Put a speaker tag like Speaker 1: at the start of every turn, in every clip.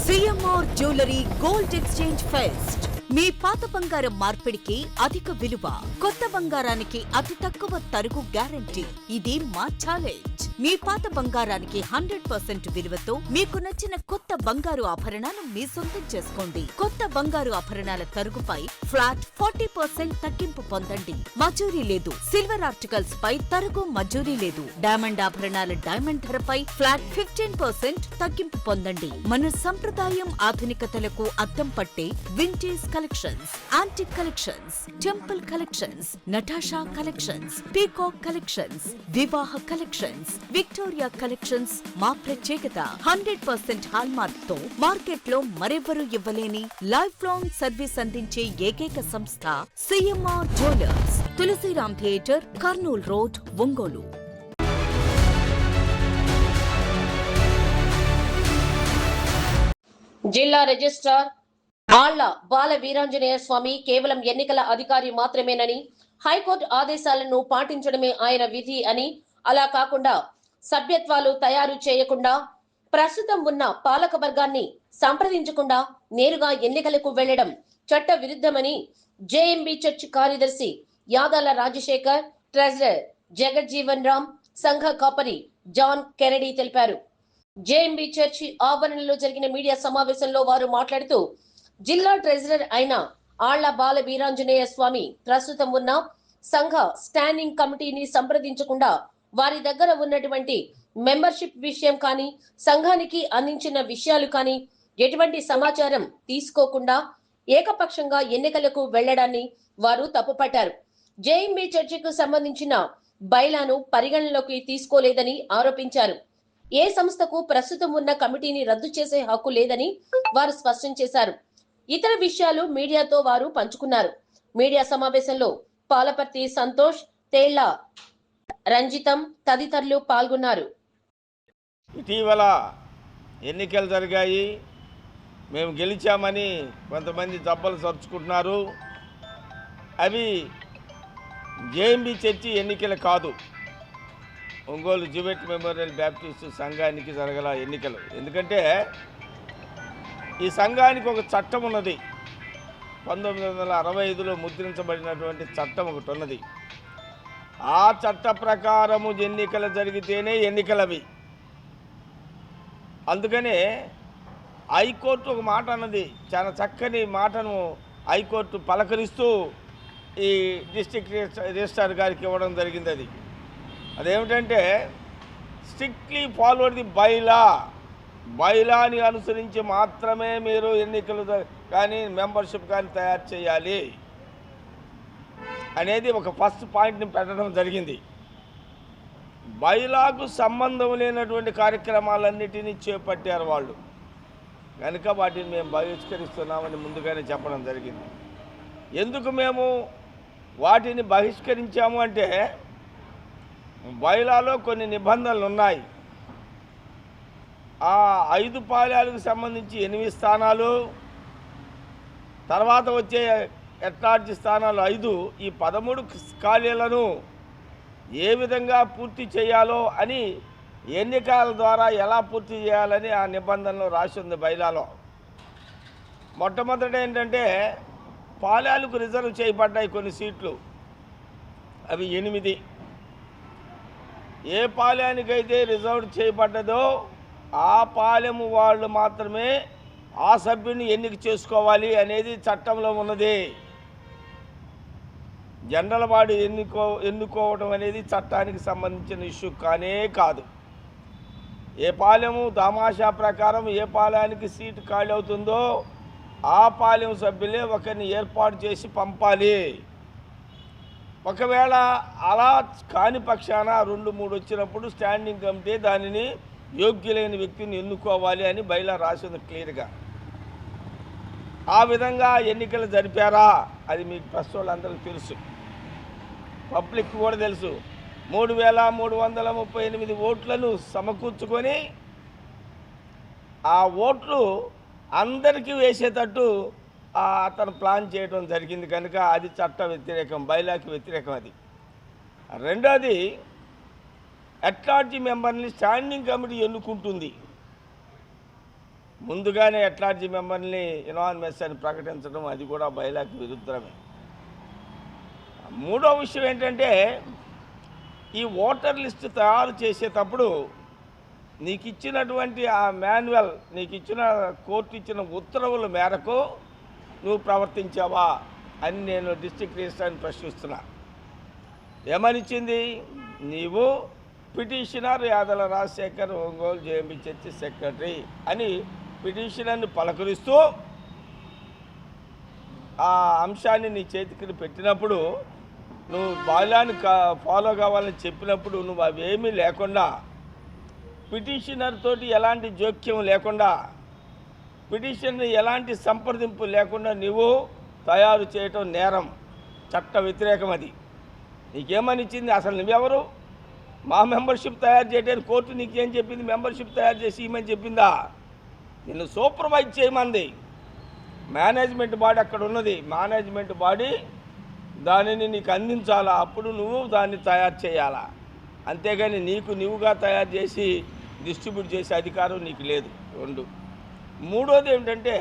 Speaker 1: CMR jewellery gold exchange fest. మీ పాత బంగారం మార్పిడికి అధిక విలువ, కొత్త బంగారానికి అతి తక్కువ తరుగు గ్యారంటీ. ఇది మా ఛాలెంజ్. మీ పాత బంగారానికి 100% విలువతో మీకు నచ్చిన కొత్త బంగారు ఆభరణాలు మీ సొంతం చేసుకోండి. కొత్త బంగారు ఆభరణాల తరుగుపై ఫ్లాట్ 40% తగ్గింపు పొందండి. మజూరీ లేదు. సిల్వర్ ఆర్టికల్స్ పై తరుగు మజూరీ లేదు. డైమండ్ ఆభరణాల డైమండ్ ధరపై ఫ్లాట్ 15% తగ్గింపు పొందండి. మన సంప్రదాయం ఆధునికతలకు అద్దం పట్టే vintage collections, antique collections, temple collections, Natasha collections, peacock collections, వివాహ కలెక్షన్స్, విక్టోరియా కలెక్షన్స్ మా ప్రత్యేకత. 100% హాల్మార్క్ తో మార్కెట్ లో మరెవరూ ఇవ్వలేని లైఫ్ లాంగ్ సర్వీస్ అందించే ఏకైక సంస్థ CMR jewellers. Tulsiram theatre, Kurnool road, Ongole.
Speaker 2: జిల్లా రిజిస్ట్రార్ ఆళ్ల బాల వీరాంజనేయ స్వామి కేవలం ఎన్నికల అధికారి మాత్రమేనని, హైకోర్టు ఆదేశాలను పాటించడమే ఆయన విధి అని, అలా కాకుండా సభ్యత్వాలు తయారు చేయకుండా, ప్రస్తుతం ఉన్న పాలక వర్గాన్ని సంప్రదించకుండా నేరుగా ఎన్నికలకు వెళ్లడం చట్ట విరుద్ధమని జేఎంబీ చర్చ్ కార్యదర్శి యాదాల రాజశేఖర్, ట్రెజరర్ జగజ్జీవన్ రామ్, సంఘ కాపరి జాన్ కెనడీ తెలిపారు. జేఎంబీ చర్చి ఆవరణలో జరిగిన మీడియా సమావేశంలో వారు మాట్లాడుతూ, జిల్లా ట్రెజరర్ అయిన ఆళ్ల బాల వీరాంజనేయ స్వామి ప్రస్తుతం ఉన్న సంఘ స్టాండింగ్ కమిటీని సంప్రదించకుండా వారి దగ్గర ఉన్నటువంటి మెంబర్షిప్ విషయం కానీ, సంఘానికి అందించిన విషయాలు కానీ ఎటువంటి సమాచారం తీసుకోకుండా ఏకపక్షంగా ఎన్నికలకు వెళ్లడాన్ని వారు తప్పుపట్టారు. జేఎంబీ చర్చికి సంబంధించిన బైలాను పరిగణనలోకి తీసుకోలేదని ఆరోపించారు. ఏ సంస్థకు ప్రస్తుతం ఉన్న కమిటీని రద్దు చేసే హక్కు లేదని వారు స్పష్టం చేశారు. ఇతర విషయాలు మీడియాతో వారు పంచుకున్నారు. మీడియా సమావేశంలో పాలపర్తి సంతోష్, తేళ్ల రంజితం తదితరులు పాల్గొన్నారు.
Speaker 3: ఇటీవల ఎన్నికలు జరిగాయి, మేము గెలిచామని కొంతమంది దెబ్బలు సరుచుకుంటున్నారు. అవి జేఎంబీ చర్చి ఎన్నికలు కాదు, ఒంగోలు జివెట్ మెమోరియల్ బ్యాప్టిస్ట్ సంఘానికి జరగల ఎన్నికలు. ఎందుకంటే ఈ సంఘానికి ఒక చట్టం ఉన్నది, 1965లో ముద్రించబడినటువంటి చట్టం ఒకటి ఉన్నది. ఆ చట్ట ప్రకారము ఎన్నికలు జరిగితేనే ఎన్నికలవి. అందుకనే హైకోర్టు ఒక మాట అన్నది, చాలా చక్కని మాటను హైకోర్టు పలకరిస్తూ ఈ డిస్ట్రిక్ట్ రిజిస్ట్రార్ గారికి ఇవ్వడం జరిగింది. అదేమిటంటే, స్ట్రిక్ట్లీ ఫాలోడ్ ది బైలాని అనుసరించి మాత్రమే మీరు ఎన్నికలు కానీ మెంబర్షిప్ కానీ తయారు చేయాలి అనేది ఒక ఫస్ట్ పాయింట్ని పెట్టడం జరిగింది. బైలాకు సంబంధం లేనటువంటి కార్యక్రమాలన్నిటినీ చేపట్టారు వాళ్ళు, కనుక వాటిని మేము బహిష్కరిస్తున్నామని ముందుగానే చెప్పడం జరిగింది. ఎందుకు మేము వాటిని బహిష్కరించాము అంటే, బైలాలో కొన్ని నిబంధనలు ఉన్నాయి. ఆ 5 పాలెలకు సంబంధించి 8 స్థానాలు, తర్వాత వచ్చే ఎట్లాంటి స్థానాలు 5, ఈ 13 ఖాళీలను ఏ విధంగా పూర్తి చేయాలో అని, ఎన్నికల ద్వారా ఎలా పూర్తి చేయాలని ఆ నిబంధనలు రాసి ఉంది బైలాలో. మొట్టమొదట ఏంటంటే, పాలెలకు రిజర్వ్ చేయబడ్డాయి కొన్ని సీట్లు, అవి 8. ఏ పాలెనికైతే రిజర్వ్ చేయబడ్డదో ఆ పాలెము వాళ్ళు మాత్రమే ఆ సభ్యుని ఎన్నిక చేసుకోవాలి అనేది చట్టంలో ఉన్నది. జనరల్ బాడీ ఎన్నుకోవడం అనేది చట్టానికి సంబంధించిన ఇష్యూ కానే కాదు. ఏ పాలెము తమాషా ప్రకారం ఏ పాలెనికి సీటు ఖాళీ అవుతుందో ఆ పాలెం సభ్యులే ఒకరిని ఏర్పాటు చేసి పంపాలి. ఒకవేళ అలా కాని పక్షాన 2-3 వచ్చినప్పుడు స్టాండింగ్ కమిటీ దానిని యోగ్యులైన వ్యక్తిని ఎన్నుకోవాలి అని బైలా రాసింది క్లియర్గా. ఆ విధంగా ఎన్నికలు జరిపారా అది మీకు ప్రెస్ వాళ్ళందరికీ తెలుసు, పబ్లిక్ కూడా తెలుసు. 3338 ఓట్లను సమకూర్చుకొని ఆ ఓట్లు అందరికీ వేసేటట్టు అతను ప్లాన్ చేయడం జరిగింది. కనుక అది చట్ట వ్యతిరేకం, బైలాకి వ్యతిరేకం. అది రెండోది, అట్లార్జీ మెంబర్ని స్టాండింగ్ కమిటీ ఎన్నుకుంటుంది. ముందుగానే అట్లార్జీ మెంబర్ని ఇనానిమస్ అని ప్రకటించడం అది కూడా బైలాకి విరుద్ధమే. మూడో విషయం ఏంటంటే ఈ ఓటర్ లిస్ట్ తయారు చేసేటప్పుడు నీకు ఇచ్చినటువంటి ఆ మాన్యువల్, నీకు ఇచ్చిన కోర్టు ఇచ్చిన ఉత్తర్వుల మేరకు నువ్వు ప్రవర్తించావా అని నేను డిస్ట్రిక్ట్ రిజిస్ట్రార్ని ప్రశ్నిస్తున్నా. ఏమనిచ్చింది? నీవు petitioner Yadala Rajasekhar Ongole JMB church secretary అని పిటిషనర్ని పలకరిస్తూ ఆ అంశాన్ని నీ చేతికి పెట్టినప్పుడు, నువ్వు బాల్యాన్ని ఫాలో కావాలని చెప్పినప్పుడు నువ్వు అవేమీ లేకుండా, పిటిషనర్ తోటి ఎలాంటి జోక్యం లేకుండా, పిటిషనర్ ఎలాంటి సంప్రదింపు లేకుండా నువ్వు తయారు చేయటం నేరం, చట్ట వ్యతిరేకం. అది నీకేమని ఇచ్చింది? అసలు నువ్వెవరు? మా మెంబర్షిప్ తయారు చేయడానికి కోర్టు నీకేం చెప్పింది? మెంబర్షిప్ తయారు చేసి ఇవ్వమని చెప్పిందా? నిన్ను సూపర్వైజ్ చేయమంది మేనేజ్మెంట్ బాడీ. అక్కడ ఉన్నది మేనేజ్మెంట్ బాడీ, దానిని నీకు అందించాలా, అప్పుడు నువ్వు దాన్ని తయారు చేయాలా. అంతేగాని నీకు నువ్వుగా తయారు చేసి డిస్ట్రిబ్యూట్ చేసే అధికారం నీకు లేదు. 2. మూడోది ఏమిటంటే,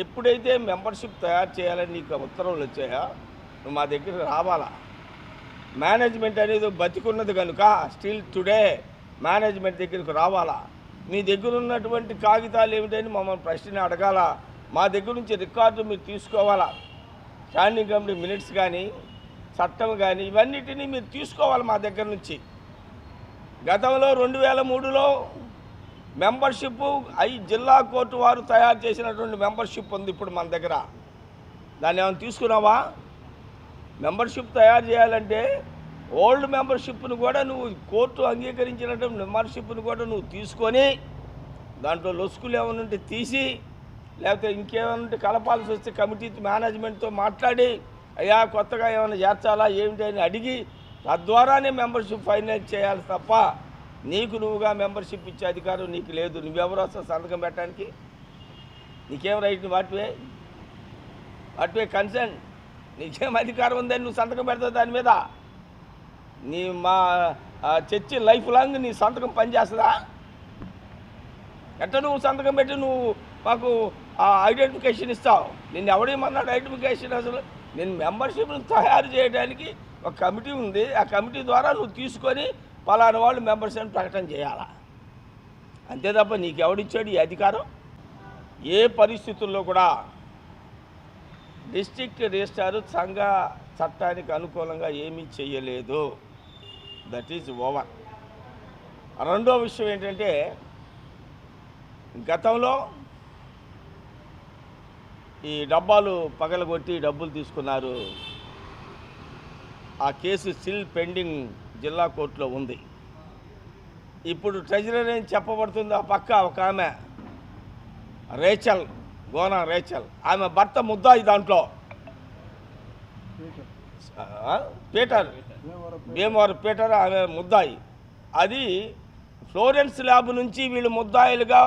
Speaker 3: ఎప్పుడైతే మెంబర్షిప్ తయారు చేయాలని నీకు ఉత్తర్వులు వచ్చాయో నువ్వు మా దగ్గరికి రావాలా. మేనేజ్మెంట్ అనేది బతికున్నది కనుక స్టిల్ టుడే మేనేజ్మెంట్ దగ్గరికి రావాలా. మీ దగ్గర ఉన్నటువంటి కాగితాలు ఏమిటని మమ్మల్ని ప్రశ్న అడగాల. మా దగ్గర నుంచి రికార్డు మీరు తీసుకోవాలా. స్టాండింగ్ కమిటీ మినిట్స్ కానీ, చట్టం కానీ, ఇవన్నిటినీ మీరు తీసుకోవాలి మా దగ్గర నుంచి. గతంలో 2003లో మెంబర్షిప్ జిల్లా కోర్టు వారు తయారు చేసినటువంటి మెంబర్షిప్ ఉంది ఇప్పుడు మన దగ్గర. దాన్ని ఏమైనా తీసుకున్నావా? మెంబర్షిప్ తయారు చేయాలంటే ఓల్డ్ మెంబర్షిప్ను కూడా నువ్వు కోర్టు అంగీకరించినటువంటి మెంబర్షిప్ను కూడా నువ్వు తీసుకొని దాంట్లో లొసుకులు ఏమైనా ఉంటే తీసి, లేకపోతే ఇంకేమైనా ఉంటే కలపాల్సి వస్తే కమిటీ మేనేజ్మెంట్తో మాట్లాడి, అయ్యా కొత్తగా ఏమైనా చేర్చాలా ఏమిటి అని అడిగి తద్వారానే మెంబర్షిప్ ఫైనలైజ్ చేయాలి తప్ప నీకు నువ్వుగా మెంబర్షిప్ ఇచ్చే అధికారం నీకు లేదు. నువ్వెవరు వస్తావు సంతకం పెట్టడానికి? నీకేం రైట్? వాటివే కన్సర్న్. నీకేం అధికారం ఉందని నువ్వు సంతకం పెడతావు దాని మీద? మా చర్చి లైఫ్ లాంగ్ నీ సంతకం పనిచేస్తుందా? ఎట్లా నువ్వు సంతకం పెట్టి నువ్వు మాకు ఐడెంటిఫికేషన్ ఇస్తావు? నిన్ను ఎవడేమన్నాడు ఐడెంటిఫికేషన్? అసలు నేను మెంబర్షిప్ను తయారు చేయడానికి ఒక కమిటీ ఉంది, ఆ కమిటీ ద్వారా నువ్వు తీసుకొని పలానా వాళ్ళు మెంబర్స్ అని ప్రకటన చేయాలా. అంతే తప్ప నీకెవడిచ్చాడు ఈ అధికారం? ఏ పరిస్థితుల్లో కూడా డిస్ట్రిక్ట్ రిజిస్ట్రార్ సంఘ చట్టానికి అనుకూలంగా ఏమీ చేయలేదు. That is over. రెండో విషయం ఏంటంటే, గతంలో ఈ డబ్బాలు పగలగొట్టి డబ్బులు తీసుకున్నారు. ఆ కేసు స్టిల్ పెండింగ్ జిల్లా కోర్టులో ఉంది. ఇప్పుడు ట్రెజరర్ ఏం చెప్పబడుతుంది? ఆ పక్క ఒక ఆమె గోనా రేచల్, ఆమె భర్త ముద్దాయి. దాంట్లో భీమవరం పీటర్ ఆమె ముద్దాయి. అది ఫ్లోరెన్స్ ల్యాబ్ నుంచి వీళ్ళు ముద్దాయిలుగా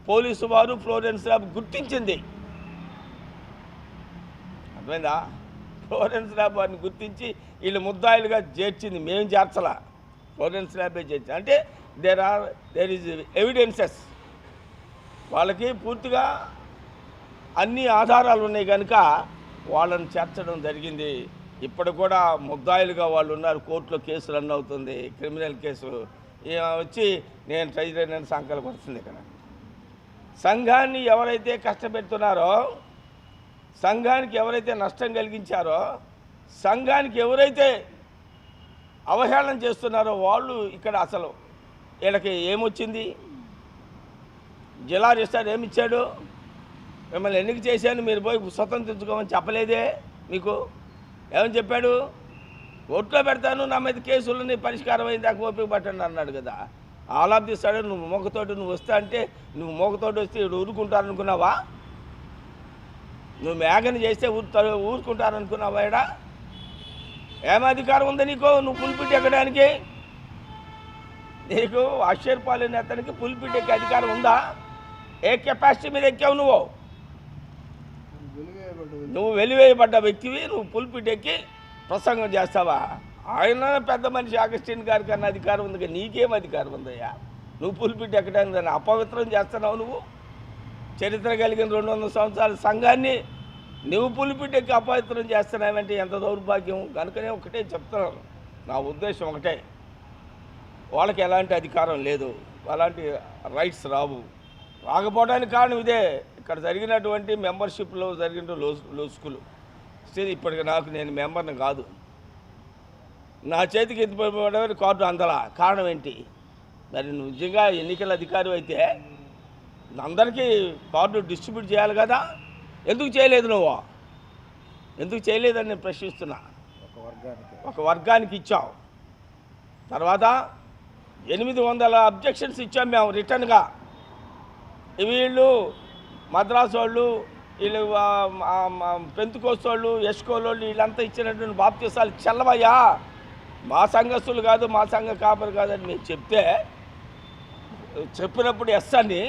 Speaker 3: పోలీసు వారు ఫ్లోరెన్స్ ల్యాబ్ గుర్తించింది. అర్థమైందా? ఫ్లోరెన్స్ ల్యాబ్ వారిని గుర్తించి వీళ్ళు ముద్దాయిలుగా చేర్చింది. మేము చేర్చలా, ఫ్లోరెన్స్ ల్యాబే చేర్చింది. అంటే దేర్ ఈజ్ ఎవిడెన్సెస్. వాళ్ళకి పూర్తిగా అన్ని ఆధారాలు ఉన్నాయి కనుక వాళ్ళని చేర్చడం జరిగింది. ఇప్పుడు కూడా ముద్దాయిలుగా వాళ్ళు ఉన్నారు. కోర్టులో కేసు రన్ అవుతుంది, క్రిమినల్ కేసు. వచ్చి నేను ట్రెజరర్ అని సంకల్ప పడుతుంది. ఇక్కడ సంఘాన్ని ఎవరైతే కష్టపెడుతున్నారో, సంఘానికి ఎవరైతే నష్టం కలిగించారో, సంఘానికి ఎవరైతే అవహేళన చేస్తున్నారో వాళ్ళు ఇక్కడ అసలు వీళ్ళకి ఏమొచ్చింది? జిల్లా రిజిస్ట్రార్ ఏమిచ్చాడు? మిమ్మల్ని ఎన్నిక చేశాను, మీరు పోయి స్వతంత్రించుకోమని చెప్పలేదే మీకు? ఏమని చెప్పాడు? కోర్టులో పెడతాను, నా మీద కేసులని పరిష్కారం అయింది, దాకా ఓపిక పట్టండి అన్నాడు కదా. ఆల్ ఆఫ్ ది సడన్ నువ్వు మోకతోటి నువ్వు వస్తా అంటే నువ్వు మోకతోటి వస్తే ఊరుకుంటారనుకున్నావా? నువ్వు మేఘని చేస్తే ఊరుకుంటారనుకున్నావా? ఇక్కడ ఏం అధికారం ఉంది నీకు? నువ్వు పులిపిట్టి ఎక్కడానికి? నీకు ఆశ్చర్యపాలైన అతనికి పులిపిట్టి ఎక్కే అధికారం ఉందా? ఏ కెపాసిటీ మీద ఎక్కావు నువ్వు? నువ్వు వెలివేయబడ్డ వ్యక్తివి, నువ్వు పులిపిట్టి ఎక్కి ప్రసంగం చేస్తావా? ఆయన పెద్ద మనిషి అగస్టిన్ గారి కన్నా అధికారం ఉంది, నీకేం అధికారం ఉందయ్యా? నువ్వు పులిపిట్టి ఎక్కడానికి దాన్ని అపవిత్రం చేస్తున్నావు. నువ్వు చరిత్ర కలిగిన 200 సంవత్సరాల సంఘాన్ని నువ్వు పులిపిట్టి అపవిత్రం చేస్తున్నావంటే ఎంత దౌర్భాగ్యం. కనుకనే ఒకటే చెప్తున్నాను, నా ఉద్దేశం ఒకటే, వాళ్ళకి ఎలాంటి అధికారం లేదు, అలాంటి రైట్స్ రావు. రాకపోవడానికి కారణం ఇదే, ఇక్కడ జరిగినటువంటి మెంబర్షిప్లో జరిగిన లొసుకులు. స్టిల్ ఇప్పటికి నేను మెంబర్ని కాదు, నా చేతికి ఎత్తిపోవడానికి కార్డు అందలా. కారణం ఏంటి? మరి నువ్వు నిజంగా ఎన్నికల అధికారి అయితే అందరికీ కార్డు డిస్ట్రిబ్యూట్ చేయాలి కదా, ఎందుకు చేయలేదు నువ్వు? ఎందుకు చేయలేదని నేను ప్రశ్నిస్తున్నా. ఒక వర్గానికి ఇచ్చావు, తర్వాత 800 అబ్జెక్షన్స్ ఇచ్చాం మేము రిటర్న్గా. వీళ్ళు మద్రాసు వాళ్ళు, వీళ్ళు పెంతుకోస్తు వాళ్ళు, ఎస్కోలోళ్ళు, వీళ్ళంతా ఇచ్చినటువంటి బాప్తీసాలు చెల్లవయ్యా, మా సంఘస్థులు కాదు, మా సంఘ కాపరు కాదని మీరు చెప్పినప్పుడు ఎస్ అని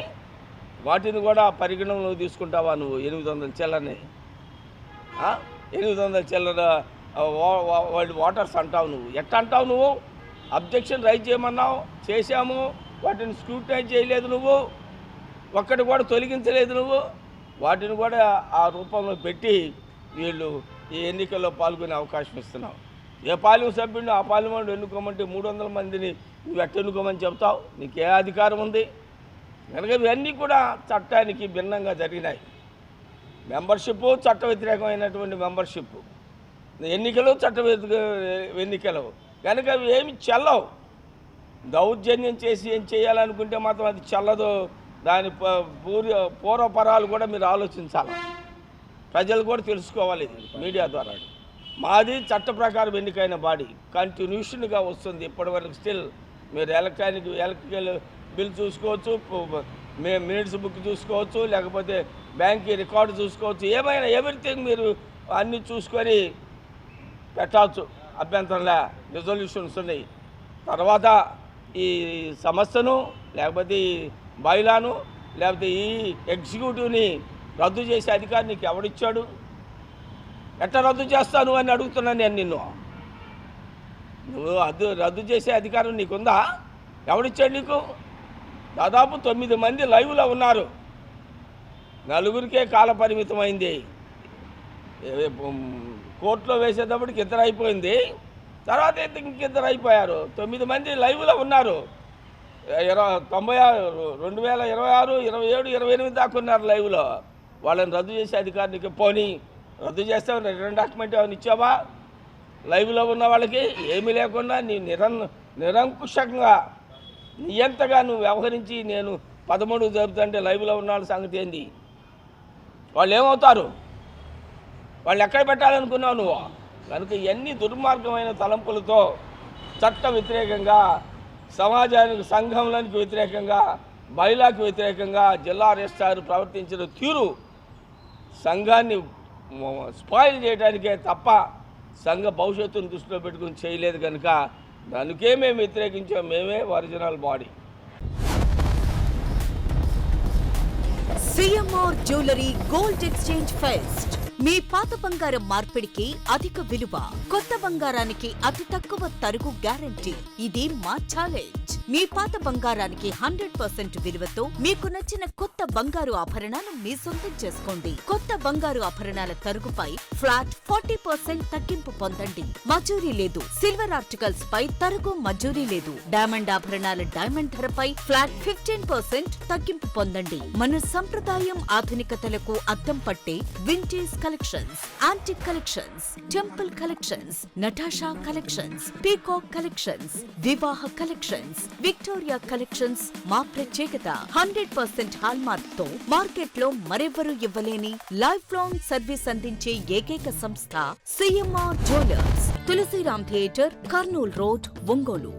Speaker 3: వాటిని కూడా పరిగణనలో తీసుకుంటావా నువ్వు? 800 చిల్లరని, 800 చిల్లర వాళ్ళు ఓటర్స్ అంటావు నువ్వు. ఎట్ట అంటావు నువ్వు? అబ్జెక్షన్ రైజ్ చేయమన్నావు, చేశాము, వాటిని స్క్రూటనైజ్ చేయలేదు నువ్వు, ఒక్కటి కూడా తొలగించలేదు నువ్వు. వాటిని కూడా ఆ రూపంలో పెట్టి వీళ్ళు ఈ ఎన్నికల్లో పాల్గొనే అవకాశం ఇస్తున్నావు. ఏ పార్లమెంట్ సభ్యుడిని ఆ పార్లమెంట్ ఎన్నుకోమంటే 300 మందిని నువ్వు ఎట్ట ఎన్నుకోమని చెప్తావు? నీకే అధికారం ఉంది? కనుక ఇవన్నీ కూడా చట్టానికి భిన్నంగా జరిగినాయి. మెంబర్షిప్ చట్ట వ్యతిరేకమైనటువంటి మెంబర్షిప్, ఎన్నికలు చట్ట ఎన్నికలు, కనుక అవి ఏమి చెల్లవు. దౌర్జన్యం చేసి ఏం చేయాలనుకుంటే మాత్రం అది చెల్లదు. దాని పూర్వపరాలు కూడా మీరు ఆలోచించాలి, ప్రజలు కూడా తెలుసుకోవాలి ఇది మీడియా ద్వారా. మాది చట్ట ప్రకారం ఎన్నికైన బాడీ, కంటిన్యూషన్గా వస్తుంది ఇప్పటివరకు. స్టిల్ మీరు ఎలక్ట్రికల్ బిల్ చూసుకోవచ్చు, మినిట్స్ బుక్ చూసుకోవచ్చు, లేకపోతే బ్యాంక్ రికార్డు చూసుకోవచ్చు, ఏమైనా ఎవ్రీథింగ్ మీరు అన్నీ చూసుకొని పెట్టవచ్చు, అభ్యంతరంలే. రిజల్యూషన్స్ ఉన్నాయి. తర్వాత ఈ సమస్యను, లేకపోతే ఈ బైలాను, లేకపోతే ఈ ఎగ్జిక్యూటివ్ని రద్దు చేసే అధికారం నీకు ఎవడిచ్చాడు? ఎట్లా రద్దు చేస్తాను అని అడుగుతున్నాను నేను నిన్ను. నువ్వు రద్దు చేసే అధికారం నీకుందా? ఎవడిచ్చాడు నీకు? దాదాపు 9 మంది లైవ్లో ఉన్నారు, 4కే కాల పరిమితమైంది. కోర్టులో వేసేటప్పటికి 2 అయిపోయింది, తర్వాత ఇంకిద్దరు అయిపోయారు. 9 మంది లైవ్లో ఉన్నారు. 2026, 27, 28 దాకా ఉన్నారు లైవ్లో. వాళ్ళని రద్దు చేసే అధికారానికి పోనీ రద్దు చేస్తావు. రిటర్న్ డాక్యుమెంట్ ఏమైనా ఇచ్చావా? లైవ్లో ఉన్న వాళ్ళకి ఏమీ లేకుండా నీ నిరంకుశంగా నియంతగా నువ్వు వ్యవహరించి నేను 13 జరుపుతుంటే లైవ్లో ఉన్న వాళ్ళ సంగతి ఏంది? వాళ్ళు ఏమవుతారు? వాళ్ళు ఎక్కడ పెట్టాలనుకున్నావు నువ్వు? కనుక ఇవన్నీ దుర్మార్గమైన తలంపులతో చట్ట వ్యతిరేకంగా, సమాజానికి సంఘంలోనికి వ్యతిరేకంగా, బైలాకి వ్యతిరేకంగా జిల్లా రిజిస్ట్రార్ ప్రవర్తించిన తీరు సంఘాన్ని స్పాయిల్ చేయడానికే తప్ప సంఘ భవిష్యత్తును దృష్టిలో పెట్టుకుని చేయలేదు. కనుక దానికే మేము వ్యతిరేకించాం. మేమే original body.
Speaker 1: CMR jewellery gold exchange fest. మీ పాత బంగారం మార్పిడికి అధిక విలువ, కొత్త బంగారానికి అతి తక్కువ తరుగు గ్యారంటీ. ఇది మా ఛాలెంజ్. మీ పాత బంగారానికి 100% విలువతో మీకు నచ్చిన కొత్త బంగారు ఆభరణాలు మీ సొంతం చేసుకోండి. కొత్త బంగారు ఆభరణాల తరుగుపై ఫ్లాట్ 40% తగ్గింపు పొందండి. మజూరీ లేదు. సిల్వర్ ఆర్టికల్స్ పై తరుగు మజూరీ లేదు. డైమండ్ ఆభరణాల డైమండ్ ధరపై ఫ్లాట్ 15% తగ్గింపు పొందండి. మన సంప్రదాయం ఆధునికతలకు అద్దం పట్టే vintage collections, antique collections, temple collections, Natasha collections, peacock collections, వివాహ కలెక్షన్స్, విక్టోరియా కలెక్షన్స్ మా ప్రత్యేకత. 100% హాల్మార్క్ తో మార్కెట్ లో మరెవరూ ఇవ్వలేని లైఫ్ లాంగ్ సర్వీస్ అందించే ఏకైక సంస్థ CMR jewellers. Tulsiram theatre, Kurnool road, Ongole.